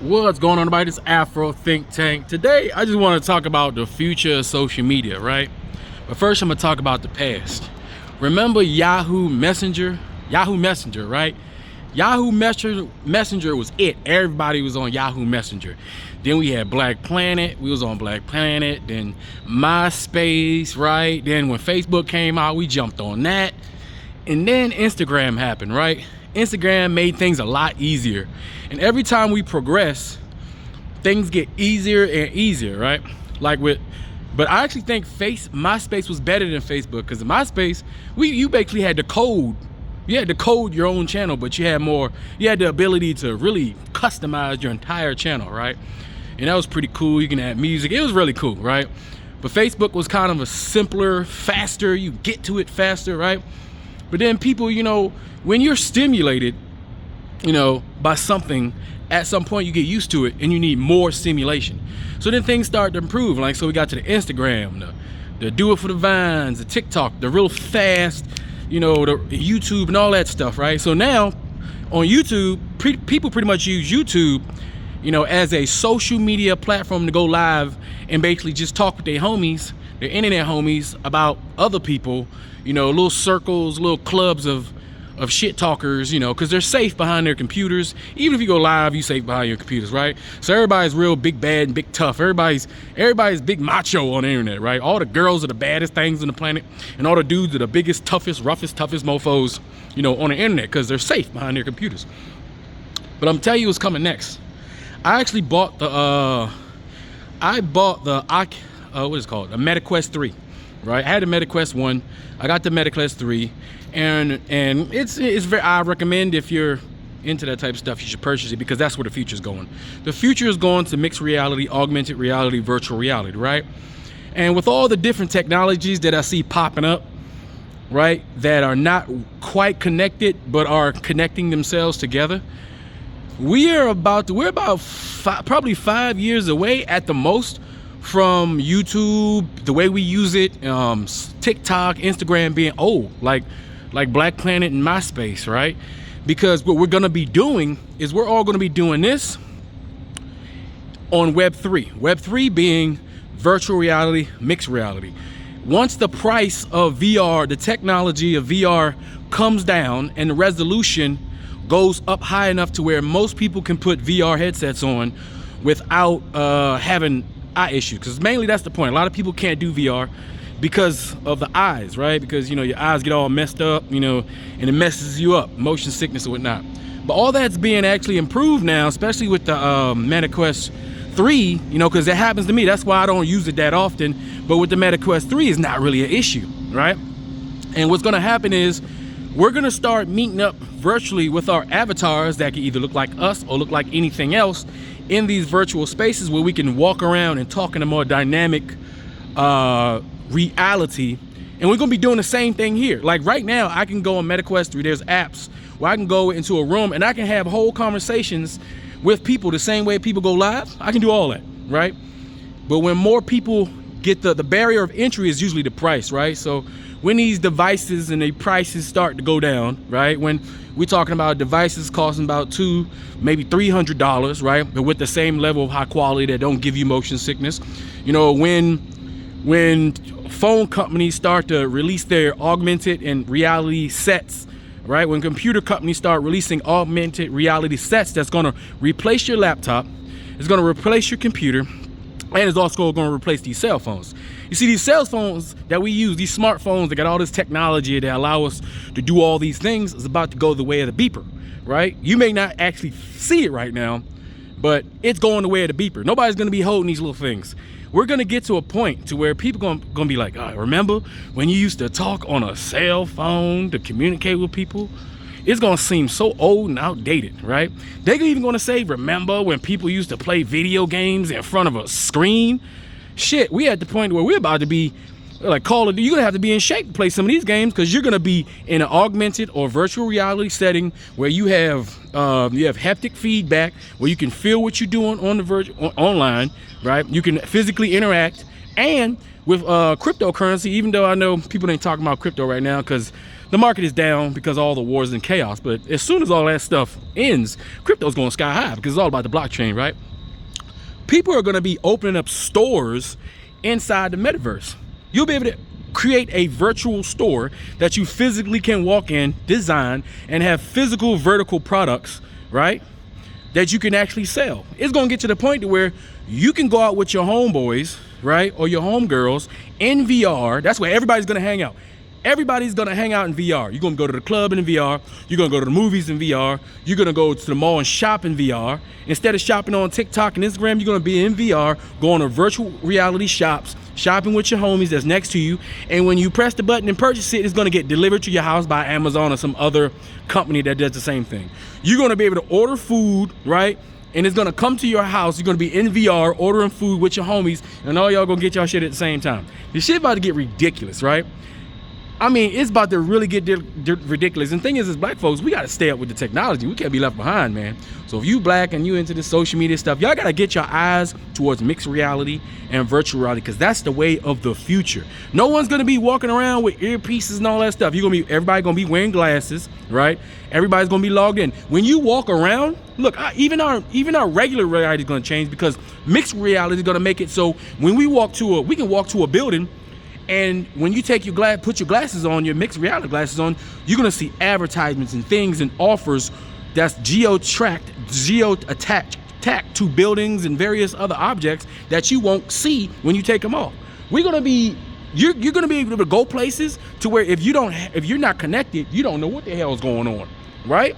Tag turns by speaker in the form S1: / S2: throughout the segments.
S1: What's going on, everybody? This is Afro Think Tank. Today, I just want to talk about the future of social media, right? But first, I'm going to talk about the past. Remember Yahoo Messenger? Yahoo Messenger, right? Yahoo Messenger was it. Everybody was on Yahoo Messenger. Then we had Black Planet. We was on Black Planet. Then MySpace, right? Then when Facebook came out, we jumped on that. And then Instagram happened, right? Instagram made things a lot easier. And every time we progress, things get easier and easier, right? But I actually think MySpace was better than Facebook, because in MySpace, you basically had to code. You had to code your own channel, but you had the ability to really customize your entire channel, right? And that was pretty cool. You can add music. It was really cool, right? But Facebook was kind of a simpler, faster, you get to it faster, right? But then people, when you're stimulated, by something, at some point you get used to it and you need more stimulation. So then things start to improve. So we got to the Instagram, the do it for the Vines, the TikTok, the real fast, the YouTube and all that stuff, right? So now on YouTube, people pretty much use YouTube, as a social media platform to go live and basically just talk with their homies, their internet homies, about other people, little circles, little clubs of shit talkers, because they're safe behind their computers. Even if you go live, you safe behind your computers, right? So everybody's real big bad and big tough. Everybody's big macho on the internet, right? All the girls are the baddest things on the planet, and all the dudes are the biggest, toughest, toughest mofos, on the internet, because they're safe behind their computers. But I'm telling you what's coming next. I actually bought the what is it called? The MetaQuest 3, right? I had the MetaQuest 1. I got the MetaQuest 3. And it's very, I recommend, if you're into that type of stuff, you should purchase it, because that's where the future is going. The future is going to mixed reality, augmented reality, virtual reality, right? And with all the different technologies that I see popping up, right, that are not quite connected but are connecting themselves together, we're probably 5 years away at the most from YouTube, the way we use it, TikTok, Instagram being old, like Black Planet and MySpace, right? Because what we're gonna be doing is we're all gonna be doing this on Web3. Web3 being virtual reality, mixed reality. Once the price of VR, the technology of VR comes down and the resolution goes up high enough to where most people can put VR headsets on without having eye issues, because mainly that's the point. A lot of people can't do VR because of the eyes, right? Because your eyes get all messed up, and it messes you up, motion sickness or whatnot. But all that's being actually improved now, especially with the MetaQuest 3, because it happens to me. That's why I don't use it that often. But with the MetaQuest 3, it's not really an issue, right? And what's going to happen is we're going to start meeting up virtually with our avatars that can either look like us or look like anything else in these virtual spaces, where we can walk around and talk in a more dynamic reality. And we're gonna be doing the same thing here. Like right now, I can go on MetaQuest 3, there's apps where I can go into a room and I can have whole conversations with people the same way people go live. I can do all that, right? But when more people get the barrier of entry is usually the price, right? So when these devices and the prices start to go down, right? When we're talking about devices costing about $200, maybe $300, right? But with the same level of high quality that don't give you motion sickness. When phone companies start to release their augmented and reality sets, right? When computer companies start releasing augmented reality sets that's gonna replace your laptop, it's gonna replace your computer, and it's also gonna replace these cell phones. You see, these cell phones that we use, these smartphones that got all this technology that allow us to do all these things, is about to go the way of the beeper, right? You may not actually see it right now, but it's going the way of the beeper. Nobody's gonna be holding these little things. We're gonna get to a point to where people gonna be like, remember when you used to talk on a cell phone to communicate with people? It's gonna seem so old and outdated, right? They're even gonna say, remember when people used to play video games in front of a screen? Shit, we at the point where we're about to be like Call of Duty. You're gonna have to be in shape to play some of these games, because you're gonna be in an augmented or virtual reality setting where you have haptic feedback, where you can feel what you're doing on the online, right? You can physically interact, and with cryptocurrency. Even though I know people ain't talking about crypto right now because The market is down because of all the wars and chaos, but as soon as all that stuff ends, crypto's going sky high because it's all about the blockchain, right? People are going to be opening up stores inside the metaverse. You'll be able to create a virtual store that you physically can walk in, design, and have physical vertical products, right, that you can actually sell. It's going to get to the point to where you can go out with your homeboys, right, or your homegirls in VR. That's where everybody's going to hang out. Everybody's gonna hang out in VR. You're gonna go to the club in VR. You're gonna go to the movies in VR. You're gonna go to the mall and shop in VR. Instead of shopping on TikTok and Instagram, you're gonna be in VR, going to virtual reality shops, shopping with your homies that's next to you. And when you press the button and purchase it, it's gonna get delivered to your house by Amazon or some other company that does the same thing. You're gonna be able to order food, right? And it's gonna come to your house. You're gonna be in VR ordering food with your homies, and all y'all gonna get y'all shit at the same time. This shit about to get ridiculous, right? I mean, it's about to really get ridiculous. And the thing is, as black folks, we got to stay up with the technology. We can't be left behind, man. So if you black and you into this social media stuff, y'all got to get your eyes towards mixed reality and virtual reality, because that's the way of the future. No one's going to be walking around with earpieces and all that stuff. Everybody going to be wearing glasses, right? Everybody's going to be logged in. When you walk around, look, even our regular reality is going to change, because mixed reality is going to make it so when we can walk to a building. And when you put your glasses on, your mixed reality glasses on, you're gonna see advertisements and things and offers that's geo-attached to buildings and various other objects that you won't see when you take them off. You're gonna be able to go places to where if you're not connected, you don't know what the hell is going on, right?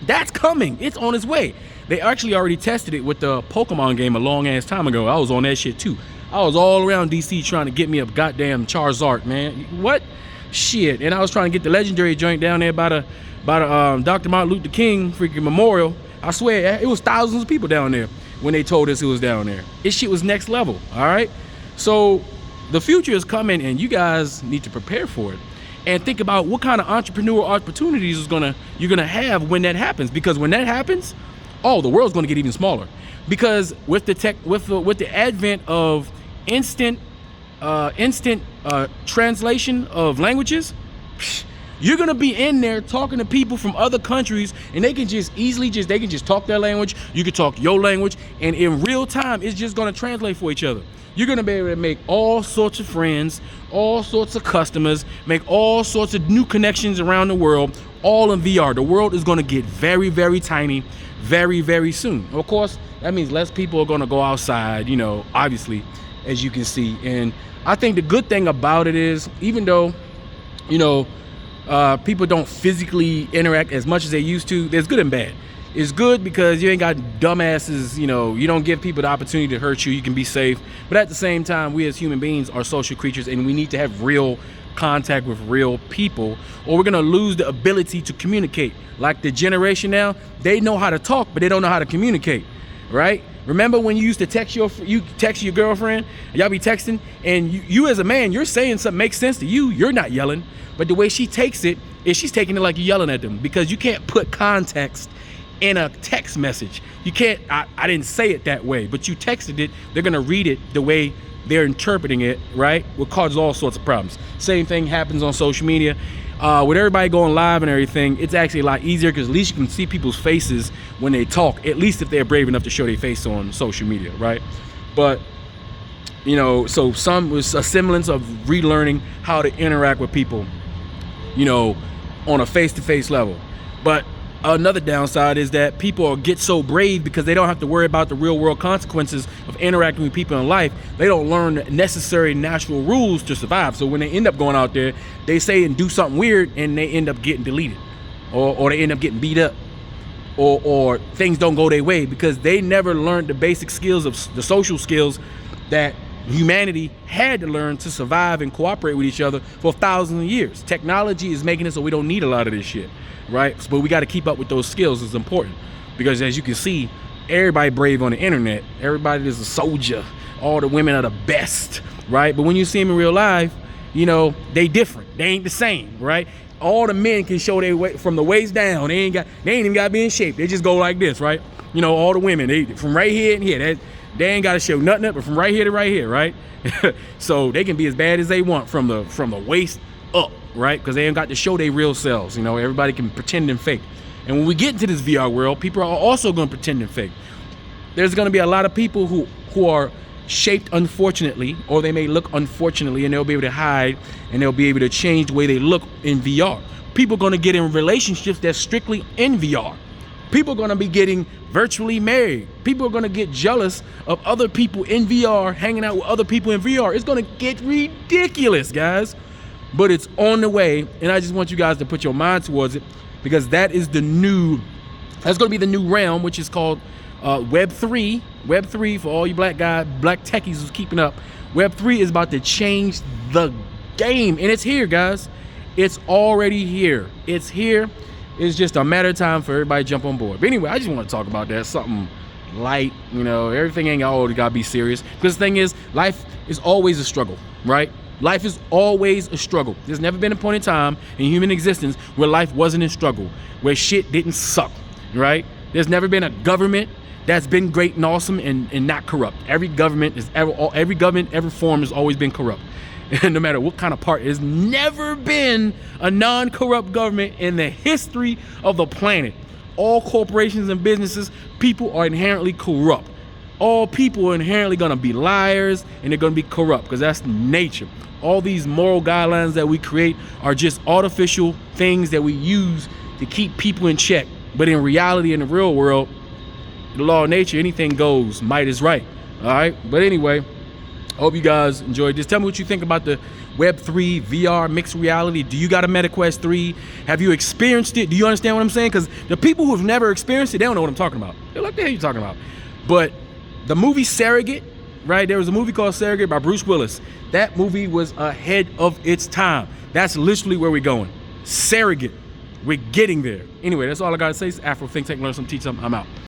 S1: That's coming. It's on its way. They actually already tested it with the Pokemon game a long ass time ago. I was on that shit too. I was all around DC trying to get me a goddamn Charizard, man. What? Shit. And I was trying to get the legendary joint down there by the Dr. Martin Luther King freaking memorial. I swear, it was thousands of people down there when they told us it was down there. This shit was next level, all right? So the future is coming, and you guys need to prepare for it. And think about what kind of entrepreneurial opportunities you're gonna have when that happens. Because when that happens, the world's gonna get even smaller. Because with the advent of instant translation of languages, you're gonna be in there talking to people from other countries, and they can just talk their language. You can talk your language, and in real time, it's just gonna translate for each other. You're gonna be able to make all sorts of friends, all sorts of customers, make all sorts of new connections around the world, all in VR. The world is gonna get very, very tiny, very, very soon. Of course, that means less people are gonna go outside, obviously, as you can see. And I think the good thing about it is, even though, people don't physically interact as much as they used to, there's good and bad. It's good because you ain't got dumbasses, you don't give people the opportunity to hurt you. You can be safe. But at the same time, we as human beings are social creatures, and we need to have real contact with real people, or we're gonna lose the ability to communicate. Like the generation now, they know how to talk, but they don't know how to communicate, right? Remember when you used to text your girlfriend, and y'all be texting, and you as a man, you're saying something makes sense to you, you're not yelling, but the way she takes it is she's taking it like you're yelling at them, because you can't put context in a text message. You can't, I didn't say it that way, but you texted it, they're gonna read it the way they're interpreting it, right? Will cause all sorts of problems. Same thing happens on social media. With everybody going live and everything, it's actually a lot easier, because at least you can see people's faces when they talk, at least if they're brave enough to show their face on social media, right? But, so some was a semblance of relearning how to interact with people, on a face-to-face level. But another downside is that people get so brave because they don't have to worry about the real world consequences of interacting with people in life. They don't learn necessary natural rules to survive. So when they end up going out there, they say and do something weird, and they end up getting deleted, or they end up getting beat up, or things don't go their way, because they never learned the basic skills of the social skills that humanity had to learn to survive and cooperate with each other for thousands of years. Technology is making it so we don't need a lot of this shit, right? But we got to keep up with those skills. It's important, because as you can see, everybody brave on the internet. Everybody is a soldier. All the women are the best, right? But when you see them in real life, they different. They ain't the same, right? All the men can show their weight from the waist down. They ain't even got to be in shape. They just go like this, right? All the women, they from right here and here. They ain't got to show nothing up, but from right here to right here, right? So they can be as bad as they want from the waist up, right? Because they ain't got to show their real selves. You know, everybody can pretend and fake. And when we get into this VR world, people are also going to pretend and fake. There's going to be a lot of people who are shaped unfortunately, or they may look unfortunately, and they'll be able to hide, and they'll be able to change the way they look in VR. People are going to get in relationships that's strictly in VR. People are going to be getting virtually married. People are going to get jealous of other people in VR, hanging out with other people in VR. It's going to get ridiculous, guys. But it's on the way, and I just want you guys to put your mind towards it, because that's going to be the new realm, which is called Web3. Web3, for all you black techies who's keeping up, Web3 is about to change the game, and it's here, guys. It's already here. It's here. It's just a matter of time for everybody to jump on board. But anyway, I just want to talk about that, something light. You know, everything ain't always gotta be serious, because the thing is, life is always a struggle, right? Life is always a struggle. There's never been a point in time in human existence where life wasn't a struggle, where shit didn't suck, right? There's never been a government that's been great and awesome and not corrupt. Every government ever formed has always been corrupt. And no matter what kind of part, there's never been a non-corrupt government in the history of the planet. All corporations and businesses, people are inherently corrupt. All people are inherently gonna be liars, and they're gonna be corrupt, because that's nature. All these moral guidelines that we create are just artificial things that we use to keep people in check. But in reality, in the real world, the law of nature, anything goes, might is right. All right, but anyway, I hope you guys enjoyed this. Tell me what you think about the Web3, VR, mixed reality. Do you got a MetaQuest 3? Have you experienced it? Do you understand what I'm saying? Because the people who've never experienced it, they don't know what I'm talking about. They're like, the hell are you talking about? But the movie Surrogate, right? There was a movie called Surrogate by Bruce Willis. That movie was ahead of its time. That's literally where we're going. Surrogate. We're getting there. Anyway, that's all I gotta say. It's Afro Think Tank, learn something, teach something. I'm out.